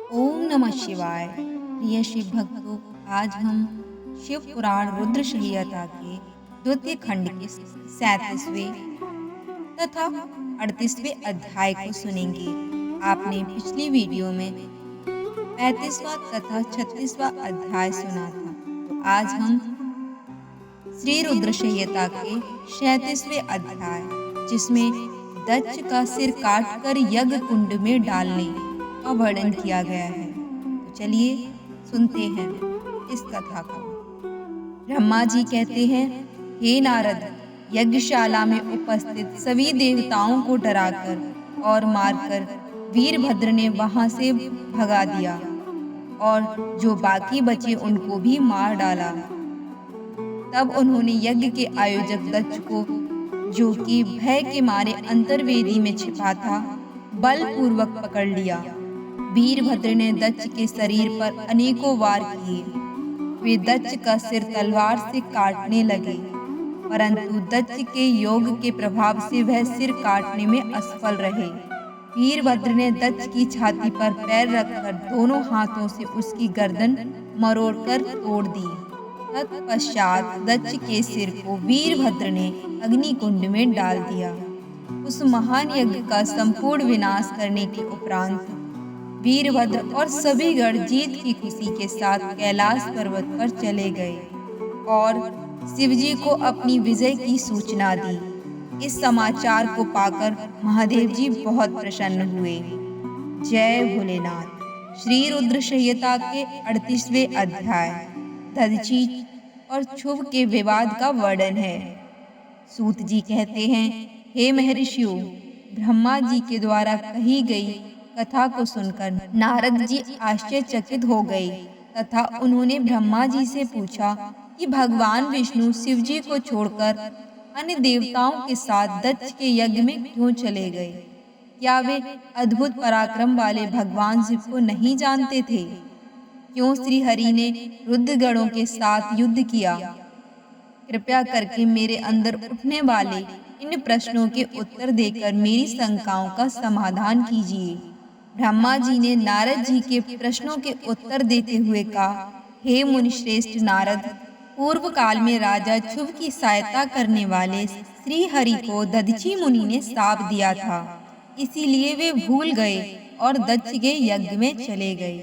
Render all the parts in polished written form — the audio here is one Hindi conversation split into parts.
ओम नमः शिवाय। प्रिय शिव भक्तों, आज हम शिव पुराण रुद्र संहिता के द्वितीय खंड के 37वें तथा 38वें अध्याय को सुनेंगे। आपने पिछली वीडियो में 35वां तथा 36वां अध्याय सुना था। तो आज हम श्री रुद्र संहिता के 37वें अध्याय, जिसमें दक्ष का सिर काटकर यज्ञ कुंड में डालने का वर्णन किया गया है। तो चलिए सुनते हैं इस कथा को। ब्रह्मा जी कहते हैं, हे नारद, यज्ञशाला में उपस्थित सभी देवताओं को डराकर और मारकर वीरभद्र ने वहां से भगा दिया और जो बाकी बचे उनको भी मार डाला। तब उन्होंने यज्ञ के आयोजक दक्ष को, जो कि भय के मारे अंतर्वेदी में छिपा था, बलपूर्वक पकड़ लिया। वीरभद्र ने दक्ष के शरीर पर अनेकों वार किए। वे दक्ष का सिर तलवार से काटने लगे, परंतु दक्ष के योग के प्रभाव से वह सिर काटने में असफल रहे। वीरभद्र ने दक्ष की छाती पर पैर रखकर दोनों हाथों से उसकी गर्दन मरोड़कर तोड़ दी। तत्पश्चात दक्ष के सिर को वीरभद्र ने अग्निकुंड में डाल दिया। उस महान यज्ञ का संपूर्ण विनाश करने के उपरांत वीरभद्र और सभी गण जीत की खुशी के साथ कैलाश पर्वत पर चले गए और शिवजी को अपनी विजय की सूचना दी। इस समाचार को पाकर महादेव जी बहुत प्रसन्न हुए। जय भोलेनाथ। श्री रुद्र संहिता के 38वें अध्याय दधीचि और क्षुभ के विवाद का वर्णन है। सूत जी कहते हैं, हे महर्षियों, ब्रह्मा जी के द्वारा कही गई कथा को सुनकर नारद जी आश्चर्यचकित हो गए तथा उन्होंने ब्रह्मा जी से पूछा कि भगवान विष्णु शिव जी को छोड़कर अन्य देवताओं के साथ दक्ष के यज्ञ में क्यों चले गए? क्या वे अद्भुत पराक्रम वाले भगवान शिव को नहीं जानते थे? क्यों श्री हरि ने रुद्रगणों के साथ युद्ध किया? कृपया करके मेरे अंदर उठने वाले इन प्रश्नों के उत्तर देकर मेरी शंकाओं का समाधान कीजिए। ब्रह्मा जी ने नारद जी के प्रश्नों के उत्तर देते हुए कहा, हे मुनिश्रेष्ठ नारद, पूर्व काल में राजा क्षुभ की सहायता करने वाले श्री हरि को दधीचि मुनि ने शाप दिया था, इसीलिए वे भूल गए और दक्ष के यज्ञ में चले गए।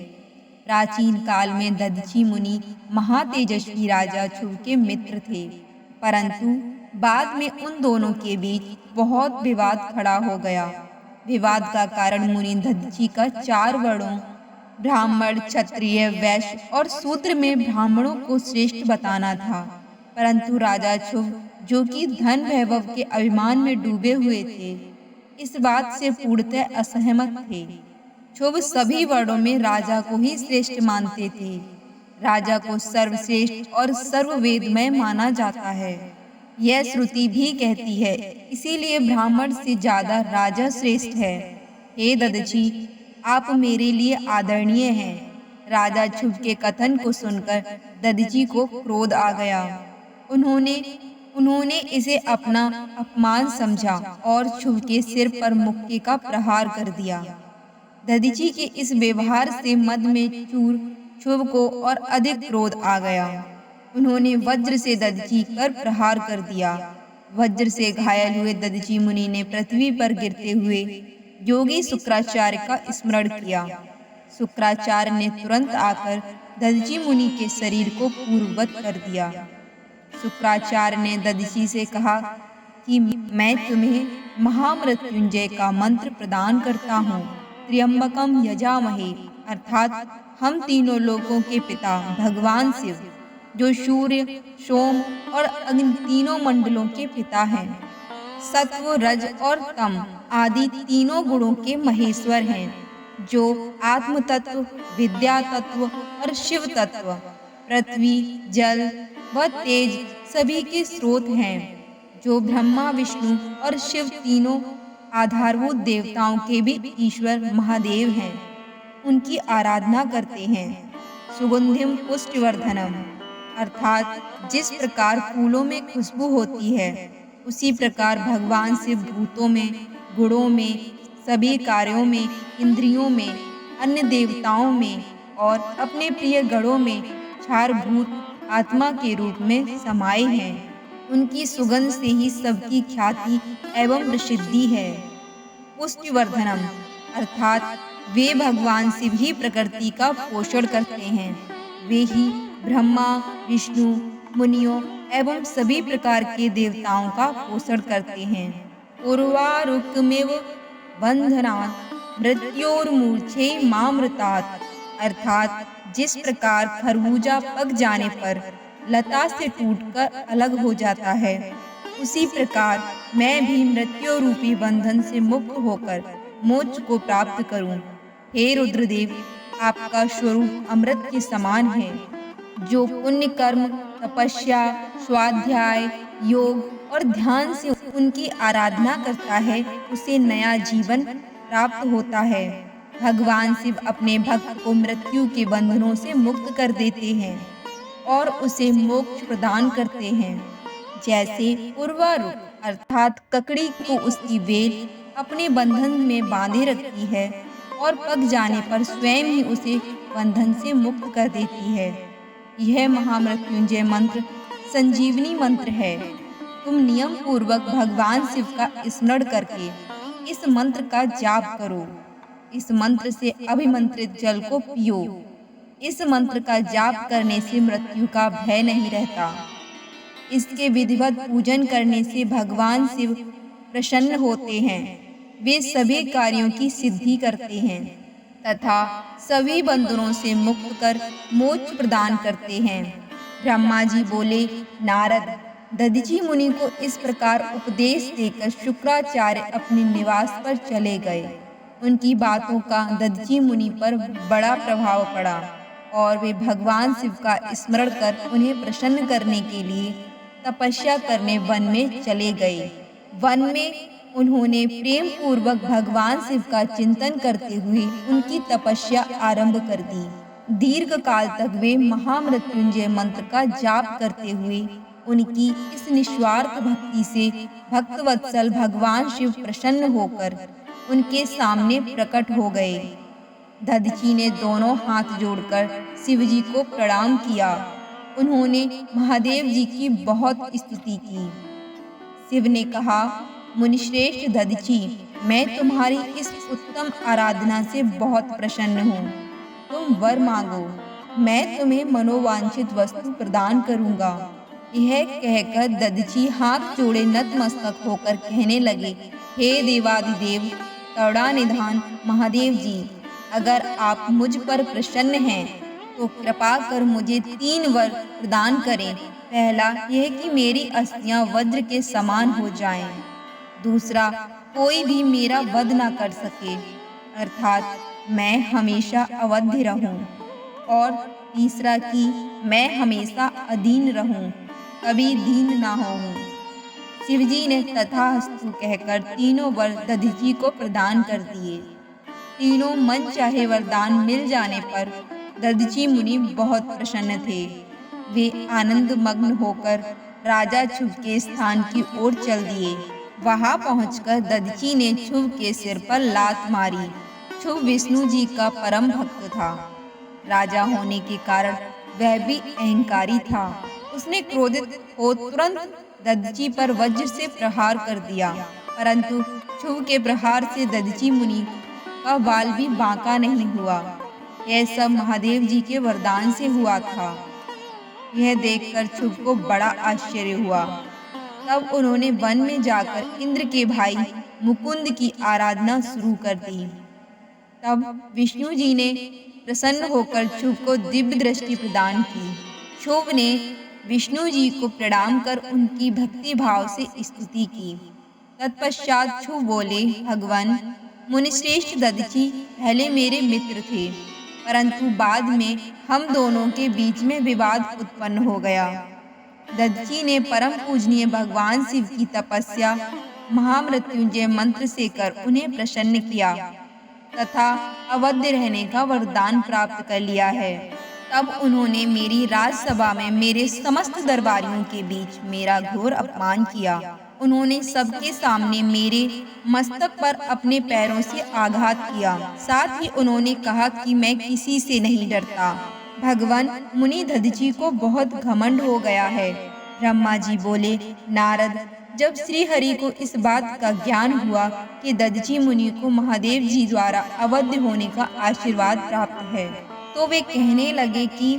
प्राचीन काल में दधीचि मुनि महातेजस्वी राजा क्षुभ के मित्र थे, परंतु बाद में उन दोनों के बीच बहुत विवाद खड़ा हो गया। विवाद का कारण मुनि दधीचि का 4 वर्णों ब्राह्मण, क्षत्रिय, वैश्य और शूद्र में ब्राह्मणों को श्रेष्ठ बताना था, परंतु राजा क्षुभ, जो कि धन वैभव के अभिमान में डूबे हुए थे, इस बात से पूर्णतः असहमत थे। क्षुभ सभी वर्णों में राजा को ही श्रेष्ठ मानते थे। राजा को सर्वश्रेष्ठ और सर्ववेदमय माना जाता है, यह श्रुति भी कहती है, इसीलिए ब्राह्मण से ज्यादा राजा श्रेष्ठ है। हे दधीचि, आप मेरे लिए आदरणीय हैं। राजा क्षुभ के कथन को सुनकर दधीचि को क्रोध आ गया। उन्होंने इसे अपना अपमान समझा और क्षुभ के सिर पर मुक्के का प्रहार कर दिया। दधीचि के इस व्यवहार से मद में चूर क्षुभ को और अधिक क्रोध आ गया। उन्होंने वज्र से दधीचि पर प्रहार कर दिया। वज्र से घायल हुए दधीचि मुनि ने पृथ्वी पर गिरते हुए योगी शुक्राचार्य का स्मरण किया। शुक्राचार्य ने तुरंत आकर दधीचि मुनि के शरीर को पूर्ववत कर दिया। शुक्राचार्य ने दधीचि से कहा कि मैं तुम्हें महामृत्युंजय का मंत्र प्रदान करता हूँ। त्र्यंबकम यजामहे, अर्थात हम तीनों लोकों के पिता भगवान शिव, जो सूर्य, सोम और अग्नि तीनों मंडलों के पिता हैं, सत्व, रज और तम आदि तीनों गुणों के महेश्वर हैं, जो आत्म तत्व, विद्या तत्व और शिव तत्व, पृथ्वी, जल व तेज सभी के स्रोत हैं, जो ब्रह्मा, विष्णु और शिव तीनों आधारभूत देवताओं के भी ईश्वर महादेव हैं। उनकी आराधना करते हैं। सुगंधिम पुष्टिवर्धनम, अर्थात जिस प्रकार फूलों में खुशबू होती है, उसी प्रकार भगवान शिव भूतों में, गुणों में, सभी कार्यों में, इंद्रियों में अन्य देवताओं में और अपने प्रिय गणों में क्षारभूत आत्मा के रूप में समाये हैं। उनकी सुगंध से ही सबकी ख्याति एवं प्रसिद्धि है। पुष्टिवर्धनम अर्थात वे भगवान शिव ही प्रकृति का पोषण करते हैं। वे ही ब्रह्मा, विष्णु, मुनियों एवं सभी प्रकार के देवताओं का पोषण करते हैं। उर्वारुकमेव बंधनात् मृत्योर्मूर्छे मामृतात् अर्थात जिस प्रकार खरबूजा पक जाने पर लता से टूटकर अलग हो जाता है, उसी प्रकार मैं भी मृत्यु रूपी बंधन से मुक्त होकर मोक्ष को प्राप्त करूं। हे रुद्रदेव, आपका स्वरूप अमृत के समान है। जो पुण्य कर्म, तपस्या, स्वाध्याय, योग और ध्यान से उनकी आराधना करता है, उसे नया जीवन प्राप्त होता है। भगवान शिव अपने भक्त को मृत्यु के बंधनों से मुक्त कर देते हैं और उसे मोक्ष प्रदान करते हैं। जैसे उर्वारुक अर्थात ककड़ी को उसकी बेल अपने बंधन में बांधे रखती है और पक जाने पर स्वयं ही उसे बंधन से मुक्त कर देती है। यह महामृत्युंजय मंत्र संजीवनी मंत्र है। तुम नियम पूर्वक भगवान शिव का स्मरण करके इस मंत्र का जाप करो। इस मंत्र से अभिमंत्रित जल को पियो। इस मंत्र का जाप करने से मृत्यु का भय नहीं रहता। इसके विधिवत पूजन करने से भगवान शिव प्रसन्न होते हैं। वे सभी कार्यों की सिद्धि करते हैं तथा सभी बंधनों से मुक्त कर मोक्ष प्रदान करते हैं। ब्रह्मा जी बोले, नारद, दधीचि मुनि को इस प्रकार उपदेश देकर शुक्राचार्य अपने निवास पर चले गए। उनकी बातों का दधीचि मुनि पर बड़ा प्रभाव पड़ा और वे भगवान शिव का स्मरण कर उन्हें प्रसन्न करने के लिए तपस्या करने वन में चले गए। वन में उन्होंने प्रेम पूर्वक भगवान शिव का चिंतन करते हुए उनकी तपस्या आरंभ कर दी। दीर्घ काल तक वे महामृत्युंजय मंत्र का जाप करते हुए उनकी इस निस्वार्थ भक्ति से भक्तवत्सल भगवान शिव प्रसन्न होकर उनके सामने प्रकट हो गए। दधीचि ने दोनों हाथ जोड़कर शिव जी को प्रणाम किया। उन्होंने महादेव जी की बहुत स्तुति की। शिव ने कहा, मुनिश्रेष्ठ दधीचि, मैं तुम्हारी इस उत्तम आराधना से बहुत प्रसन्न हूँ। तुम वर मांगो, मैं तुम्हें मनोवांछित वस्तु प्रदान करूँगा। यह कहकर दधीचि हाथ जोड़े नतमस्तक होकर कहने लगे, हे देवाधिदेव करुणानिधान महादेव जी, अगर आप मुझ पर प्रसन्न हैं तो कृपा कर मुझे 3 वर प्रदान करें। पहला यह कि मेरी अस्थियां वज्र के समान हो जाएं। दूसरा, कोई भी मेरा वध न कर सके, अर्थात मैं हमेशा अवध्य रहूं। और तीसरा कि मैं हमेशा अधीन रहूं, कभी दीन ना होऊं। शिवजी ने तथास्तु कहकर 3 वर दधीचि को प्रदान कर दिए। तीनों मन चाहे वरदान मिल जाने पर दधीचि मुनि बहुत प्रसन्न थे। वे आनंद मग्न होकर राजा क्षुभ के स्थान की ओर चल दिए। वहां पहुंचकर दधीचि ने क्षुभ के सिर पर लात मारी। क्षुभ विष्णु जी का परम भक्त था। राजा होने के कारण वह भी अहंकारी था। उसने क्रोधित हो तुरंत दधीचि पर वज्र से प्रहार कर दिया, परंतु क्षुभ के प्रहार से दधीचि मुनि का बाल भी बांका नहीं हुआ। यह सब महादेव जी के वरदान से हुआ था। यह देखकर क्षुभ को बड़ा आश्चर्य हुआ। तब उन्होंने वन में जाकर इंद्र के भाई मुकुंद की आराधना शुरू कर दी। तब विष्णु जी ने प्रसन्न होकर क्षुभ को दिव्य दृष्टि प्रदान की। क्षुभ ने विष्णु जी को प्रणाम कर उनकी भक्ति भाव से स्तुति की। तत्पश्चात क्षुभ बोले, भगवान, मुनिश्रेष्ठ दधीचि पहले मेरे मित्र थे, परंतु बाद में हम दोनों के बीच में विवाद उत्पन्न हो गया। दधीचि ने परम पूजनीय भगवान शिव की तपस्या महामृत्युंजय मंत्र से कर उन्हें प्रसन्न किया तथा अवध्य रहने का वरदान प्राप्त कर लिया है। तब उन्होंने मेरी राजसभा में मेरे समस्त दरबारियों के बीच मेरा घोर अपमान किया उन्होंने सबके सामने मेरे मस्तक पर अपने पैरों से आघात किया। साथ ही उन्होंने कहा कि मैं किसी से नहीं डरता। भगवान मुनि दधीची को बहुत घमंड हो गया है। ब्रह्मा जी बोले, नारद, जब श्री हरि को इस बात का ज्ञान हुआ कि दधीची मुनि को महादेव जी द्वारा अवध्य होने का आशीर्वाद प्राप्त है, तो वे कहने लगे कि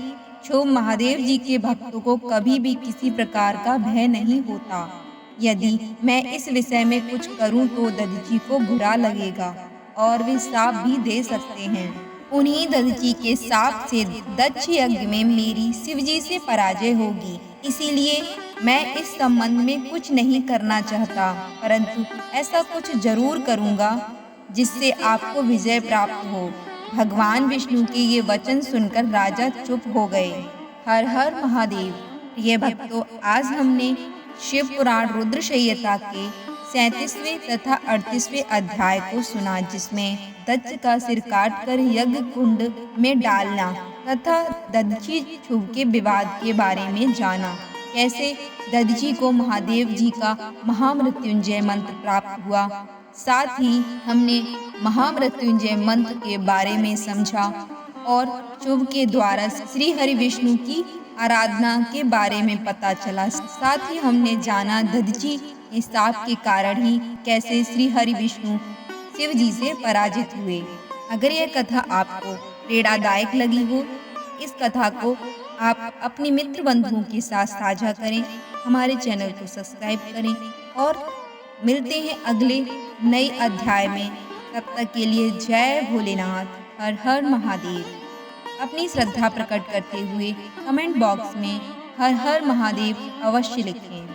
जो महादेव जी के भक्तों को कभी भी किसी प्रकार का भय नहीं होता। यदि मैं इस विषय में कुछ करूं तो दधीची को बुरा लगेगा और वे शाप भी दे सकते हैं। उन्हीं दधीची के शाप से दक्ष यज्ञ में मेरी शिवजी से पराजय होगी। इसीलिए मैं इस संबंध में कुछ नहीं करना चाहता, परंतु ऐसा कुछ जरूर करूंगा जिससे आपको विजय प्राप्त हो। भगवान विष्णु के ये वचन सुनकर राजा चुप हो गए। हर हर महादेव। प्रिय भक्तों, आज हमने शिव पुराण रुद्र संहिता के 37वें तथा 38वें अध्याय को सुना, जिसमें दक्ष का सिर काटकर यज्ञ कुंड में डालना तथा दधीची छुप के विवाद के बारे में जाना। कैसे दधीची को महादेव जी का महामृत्युंजय मंत्र प्राप्त हुआ। साथ ही हमने महामृत्युंजय मंत्र के बारे में समझा और शुभ के द्वारा श्री हरि विष्णु की आराधना के बारे में पता चला। साथ ही हमने जाना दधीची के शाप के कारण ही कैसे श्री हरि विष्णु शिव जी से पराजित हुए। अगर यह कथा आपको प्रेरणादायक लगी हो, इस कथा को आप अपने मित्र बंधुओं के साथ साझा करें, हमारे चैनल को सब्सक्राइब करें और मिलते हैं अगले नए अध्याय में। तब तक के लिए जय भोलेनाथ, हर हर महादेव। अपनी श्रद्धा प्रकट करते हुए कमेंट बॉक्स में हर हर महादेव अवश्य लिखें।